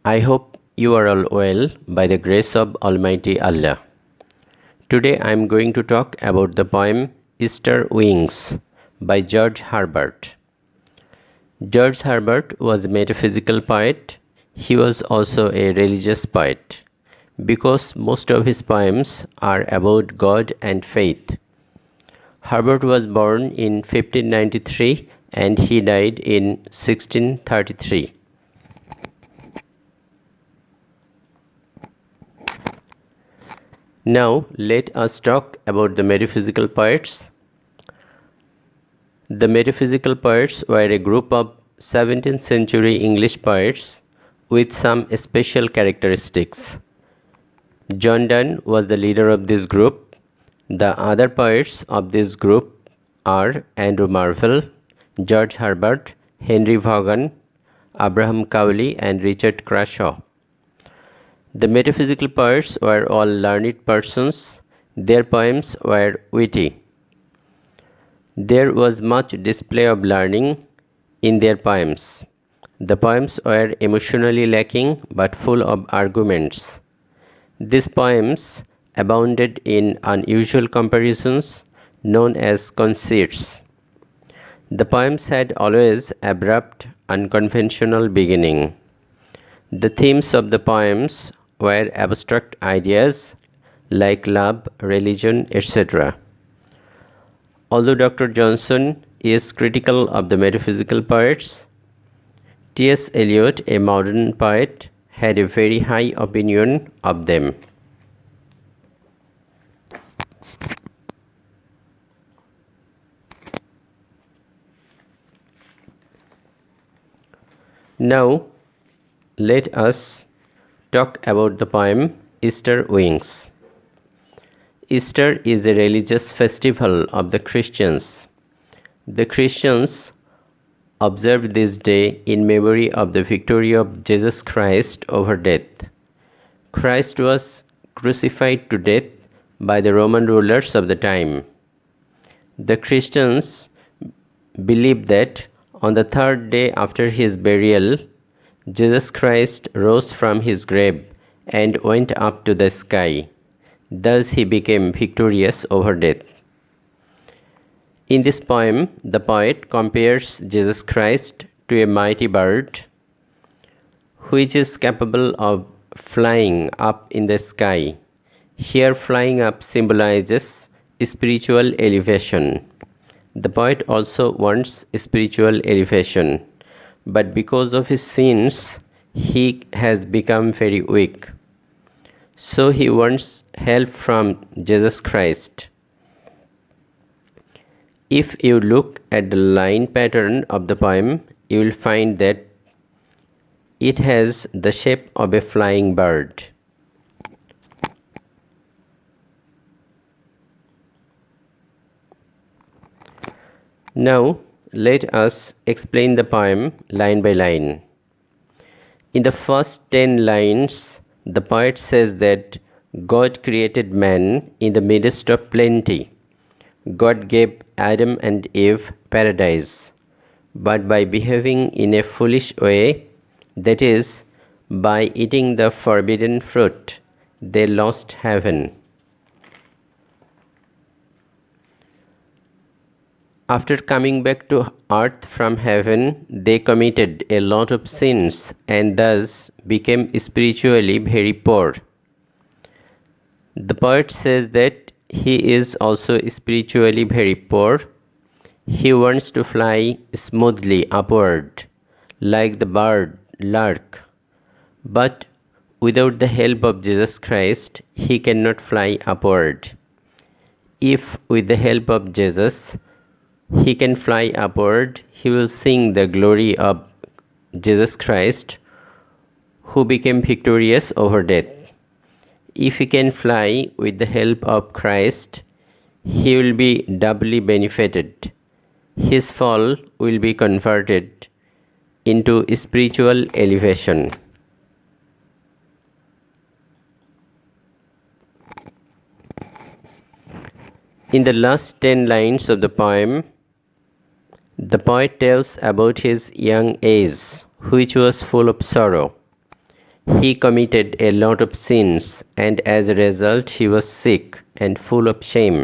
I hope you are all well by the grace of Almighty Allah. Today I am going to talk about the poem Easter Wings by George Herbert. George Herbert was a metaphysical poet. He was also a religious poet because most of his poems are about God and faith. Herbert was born in 1593 and he died in 1633. Now let us talk about the metaphysical poets. The metaphysical poets were a group of 17th century English poets with some special characteristics. John Donne was the leader of this group. The other poets of this group are Andrew Marvell, George Herbert, Henry Vaughan, Abraham Cowley and Richard Crashaw. The metaphysical poets were all learned persons. Their poems were witty. There was much display of learning in their poems. The poems were emotionally lacking but full of arguments. These poems abounded in unusual comparisons known as conceits. The poems had always abrupt, unconventional beginning. The themes of the poems were abstract ideas like love, religion, etc. Although Dr. Johnson is critical of the metaphysical poets, T.S. Eliot, a modern poet, had a very high opinion of them. Now, let us talk about the poem Easter Wings. Easter is a religious festival of the Christians. The Christians observe this day in memory of the victory of Jesus Christ over death. Christ was crucified to death by the Roman rulers of the time. The Christians believe that on the third day after his burial, Jesus Christ rose from his grave and went up to the sky. Thus he became victorious over death. In this poem, the poet compares Jesus Christ to a mighty bird which is capable of flying up in the sky. Here, flying up symbolizes spiritual elevation. The poet also wants spiritual elevation, but because of his sins, he has become very weak. So he wants help from Jesus Christ. If you look at the line pattern of the poem, you will find that it has the shape of a flying bird. Now, let us explain the poem line by line. In the first 10 lines, the poet says that God created man in the midst of plenty. God gave Adam and Eve paradise, but by behaving in a foolish way, that is, by eating the forbidden fruit, they lost heaven. After coming back to earth from heaven, they committed a lot of sins and thus became spiritually very poor. The poet says that he is also spiritually very poor. He wants to fly smoothly upward, like the bird lark. But without the help of Jesus Christ, he cannot fly upward. If with the help of Jesus, he can fly upward, he will sing the glory of Jesus Christ, who became victorious over death. If he can fly with the help of Christ, he will be doubly benefited. His fall will be converted into spiritual elevation. In the last 10 lines of the poem, the poet tells about his young age, which was full of sorrow. He committed a lot of sins, and as a result, he was sick and full of shame.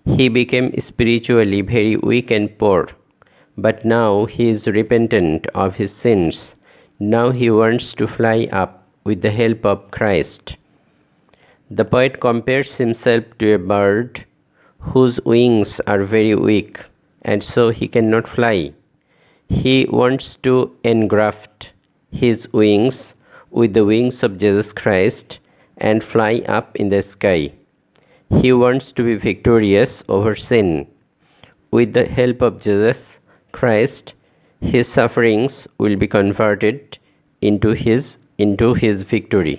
He became spiritually very weak and poor. But now he is repentant of his sins. Now he wants to fly up with the help of Christ. The poet compares himself to a bird whose wings are very weak, and so he cannot fly. He wants to engraft his wings with the wings of Jesus Christ and fly up in the sky. He wants to be victorious over sin. With the help of Jesus Christ, his sufferings will be converted into his victory.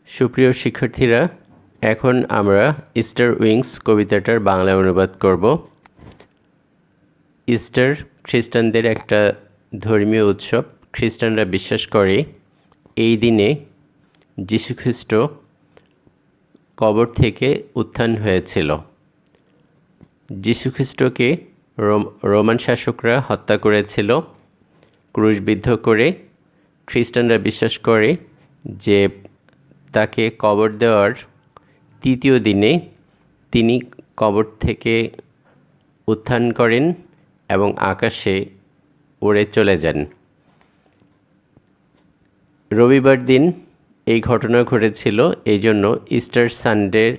সুপ্রিয় শিক্ষার্থীরা, এখন আমরা Easter wings কবিতাটার Bangla অনুবাদ করব। Easter খ্রিস্টানদের একটা ধর্মীয় উৎসব। খ্রিস্টানরা বিশ্বাস করে এই দিনে যীশুখ্রিস্ট কবর থেকে উত্থান হয়েছিল। যীশুখ্রিস্টকে রোমান শাসকরা হত্যা করেছিল ক্রুশবিদ্ধ করে। খ্রিস্টানরা বিশ্বাস করে যে তাকে কবর দেওয়ার তৃতীয় দিনে তিনি কবর থেকে উত্থান করেন এবং আকাশে উড়ে চলে যান। রবিবার দিন এই ঘটনা ঘটেছিল, এই জন্য ইস্টার সানডের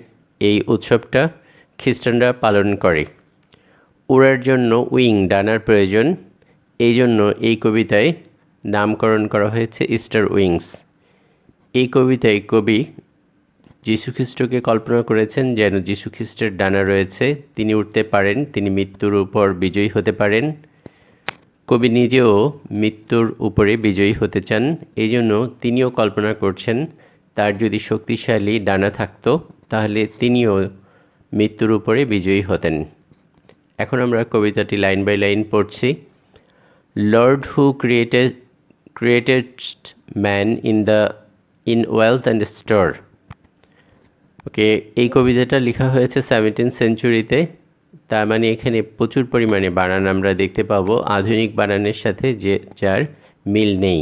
এই উৎসবটা খ্রিস্টানরা পালন করে। উড়ার জন্য উইং, ডানার প্রয়োজন, এই জন্য এই কবিতায় নামকরণ করা হয়েছে ইস্টার উইংস। এই কবিতায় কবি যীশুখ্রিস্টকে কল্পনা করেছেন যেন যীশুখ্রিস্টের ডানা রয়েছে, তিনি উঠতে পারেন, তিনি মৃত্যুর উপর বিজয়ী হতে পারেন। কবি নিজেও মৃত্যুর উপরে বিজয়ী হতে চান, এই জন্য তিনিও কল্পনা করছেন তার যদি শক্তিশালী ডানা থাকতো তাহলে তিনিও মৃত্যুর উপরে বিজয়ী হতেন। এখন আমরা কবিতাটি লাইন বাই লাইন পড়ছি। Lord who created man in wealth and store. Okay, এই কবিতাটা লেখা হয়েছে 17th সেঞ্চুরিতে। তার মানে এখানে প্রচুর পরিমাণে বানান আমরা দেখতে পাবো আধুনিক বানানের সাথে যার মিল নেই।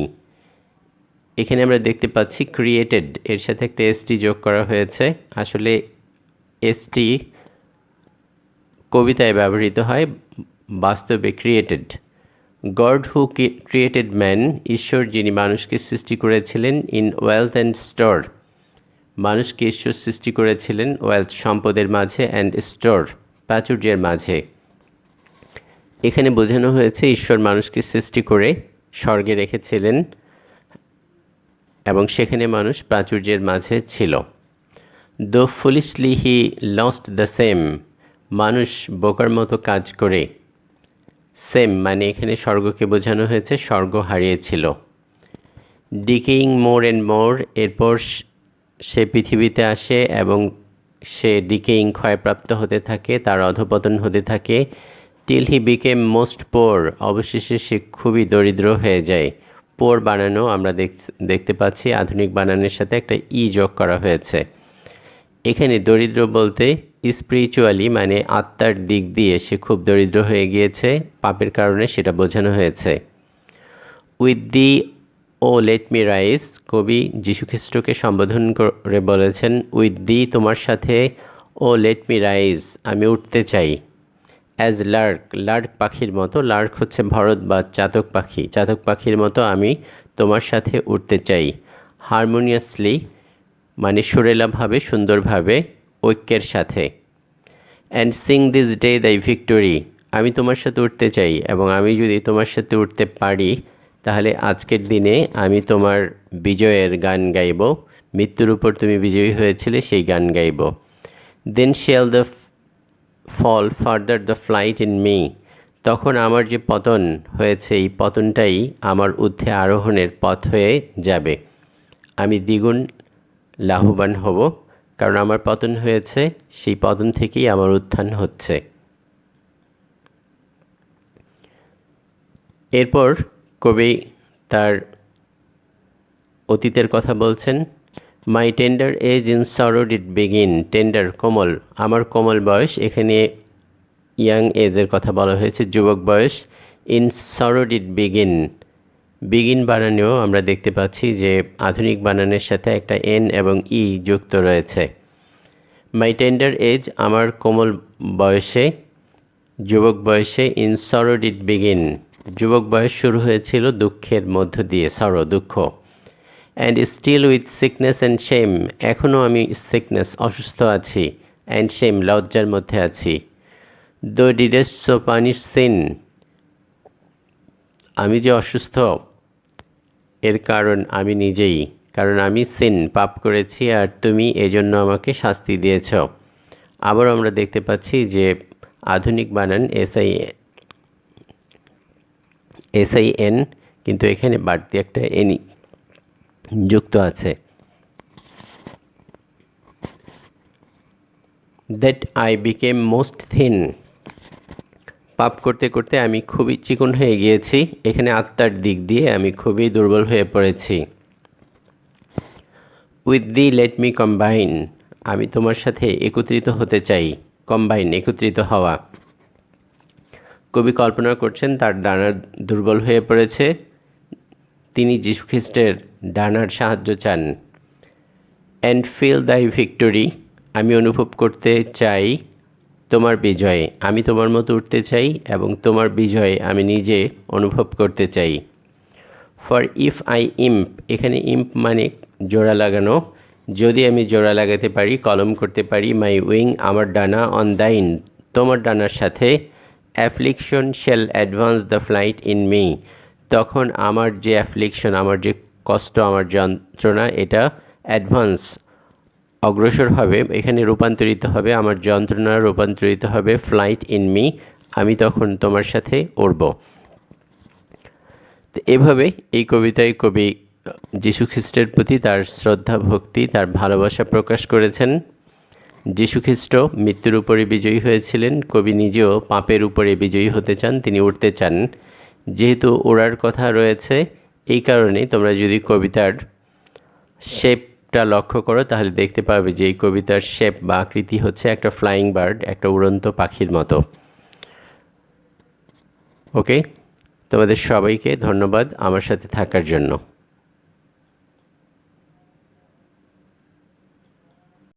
এখানে আমরা দেখতে পাচ্ছি ক্রিয়েটেড, এর সাথে একটা এসটি যোগ করা হয়েছে। আসলে এসটি কবিতায় ব্যবহৃত হয়, বাস্তবে ক্রিয়েটেড। গড হু ক্রিয়েটেড ম্যান, ঈশ্বর যিনি মানুষকে সৃষ্টি করেছিলেন, ইন ওয়েলথ অ্যান্ড স্টোর, মানুষকে ঈশ্বর সৃষ্টি করেছিলেন ওয়েলথ সম্পদের মাঝে, অ্যান্ড স্টোর প্রাচুর্যের মাঝে। এখানে বোঝানো হয়েছে ঈশ্বর মানুষকে সৃষ্টি করে স্বর্গে রেখেছিলেন এবং সেখানে মানুষ প্রাচুর্যের মাঝে ছিল। দো ফুলিশলি হি লস্ট দ্য সেম, মানুষ বোকার মতো কাজ করে। সেম মানে এখানে স্বর্গকে বোঝানো হয়েছে, স্বর্গ হারিয়েছিল। ডিকেইং মোর অ্যান্ড মোর, এরপর সে পৃথিবীতে আসে এবং সে ডিকেইং ক্ষয়প্রাপ্ত হতে থাকে, তার অধপতন হতে থাকে। টিল হি বিকেম মোস্ট পোর, অবশেষে সে খুবই দরিদ্র হয়ে যায়। পোর বানানো আমরা দেখতে পাচ্ছি আধুনিক বানানের সাথে একটা যোগ করা হয়েছে। এখানে দরিদ্র বলতে স্পিরিচুয়ালি মানে আত্মার দিক দিয়ে সে খুব দরিদ্র হয়ে গিয়েছে, পাপের কারণে সেটা বোঝানো হয়েছে। With thee O let me rise, কবি যীশুখ্রিস্টকে সম্বোধন করে বলেছেন উইথ দি, তোমার সাথে, ও লেট মি রাইজ, আমি উঠতে চাই। অ্যাজ লার্ক, লার্ক পাখির মতো, লার্ক হচ্ছে ভরত বা চাতক পাখি, চাতক পাখির মতো আমি তোমার সাথে উঠতে চাই। হারমোনিয়াসলি মানে সুরেলাভাবে, সুন্দরভাবে, ঐক্যের সাথে। অ্যান্ড সিং দিস ডে দাই ভিক্টোরি, আমি তোমার সাথে উঠতে চাই এবং আমি যদি তোমার সাথে উঠতে পারি তাহলে আজকের দিনে আমি তোমার বিজয়ের গান গাইব, মৃত্যুর উপর তুমি বিজয়ী হয়েছিলে সেই গান গাইব। Then shall the fall further the flight in me, তখন আমার যে পতন হয়েছে এই পতনটাই আমার ঊর্ধ্বে আরোহণের পথ হয়ে যাবে। আমি দ্বিগুণ লাভবান হব, কারণ আমার পতন হয়েছে, সেই পতন থেকেই আমার উত্থান হচ্ছে। এরপর কবি তার অতীতের কথা বলছেন। My tender age in sorrow did begin. Tender কোমল, আমার কোমল বয়স, এখানে ইয়াং এজের কথা বলা হয়েছে, যুবক বয়স। In sorrow did begin, begin বানানেও আমরা দেখতে পাচ্ছি যে আধুনিক বানানের সাথে একটা এন এবং ই যুক্ত রয়েছে। মাই টেন্ডার এজ, আমার কোমল বয়সে, যুবক বয়সে। ইন সরো ডিড বিগিন, যুবক বয়স শুরু হয়েছিল দুঃখের মধ্য দিয়ে, সরো দুঃখ। And still with sickness and shame, এখনও আমি সিকনেস অসুস্থ আছি, অ্যান্ড শেম লজ্জার মধ্যে আছি। দো ডিডেস্ট সো পানিশ সিন, আমি যে অসুস্থ এর কারণ আমি নিজেই, কারণ আমি সিন পাপ করেছি আর তুমি এজন্য আমাকে শাস্তি দিয়েছ। আবার আমরা দেখতে পাচ্ছি যে আধুনিক বানান এসআইএন, কিন্তু এখানে বাড়তি একটা এনি যুক্ত আছে। That I became most thin, পাপ করতে করতে আমি খুবই চিকন হয়ে গিয়েছি, এখানে আত্মার দিক দিয়ে আমি খুবই দুর্বল হয়ে পড়েছি। With the let me combine, আমি তোমার সাথে একত্রিত হতে চাই। কম্বাইন, একত্রিত হওয়া। কবি কল্পনা করছেন তার ডানার দুর্বল হয়ে পড়েছে, তিনি যীশুখ্রিস্টের ডানার সাহায্য চান। অ্যান্ড ফিল দাই ভিক্টোরি, আমি অনুভব করতে চাই তোমার বিজয়ে, আমি তোমার মতো উঠতে চাই এবং তোমার বিজয়ে আমি নিজে অনুভব করতে চাই। ফর ইফ আই ইম্প, এখানে ইম্প মানে জোড়া লাগানো, যদি আমি জোড়া লাগাতে পারি, কলম করতে পারি, মাই উইং আমার ডানা, অন দাইন তোমার ডানার সাথে, affliction shall advance the flight in me, তখন আমার যে অ্যাফ্লিকশন, আমার যে কষ্ট, আমার যন্ত্রণা, এটা অ্যাডভান্স অগ্রসর হবে, এখানে রূপান্তরিত হবে, আমার যন্ত্রণা রূপান্তরিত হবে ফ্লাইট ইন মি, আমি তখন তোমার সাথে উড়ব। তো এভাবে এই কবিতায় কবি যীশুখ্রিস্টের প্রতি তার শ্রদ্ধা ভক্তি, তার ভালোবাসা প্রকাশ করেছেন। যীশুখ্রিস্ট মৃত্যুর উপরে বিজয়ী হয়েছিলেন, কবি নিজেও পাপের উপরে বিজয়ী হতে চান, তিনি উঠতে চান। যেহেতু ওড়ার কথা রয়েছে, এই কারণে তোমরা যদি কবিতার শেপটা লক্ষ্য করো তাহলে দেখতে পাবে যে এই কবিতার শেপ বা আকৃতি হচ্ছে একটা ফ্লাইং বার্ড, একটা উড়ন্ত পাখির মতো। ওকে, তোমাদের সবাইকে ধন্যবাদ আমার সাথে থাকার জন্য।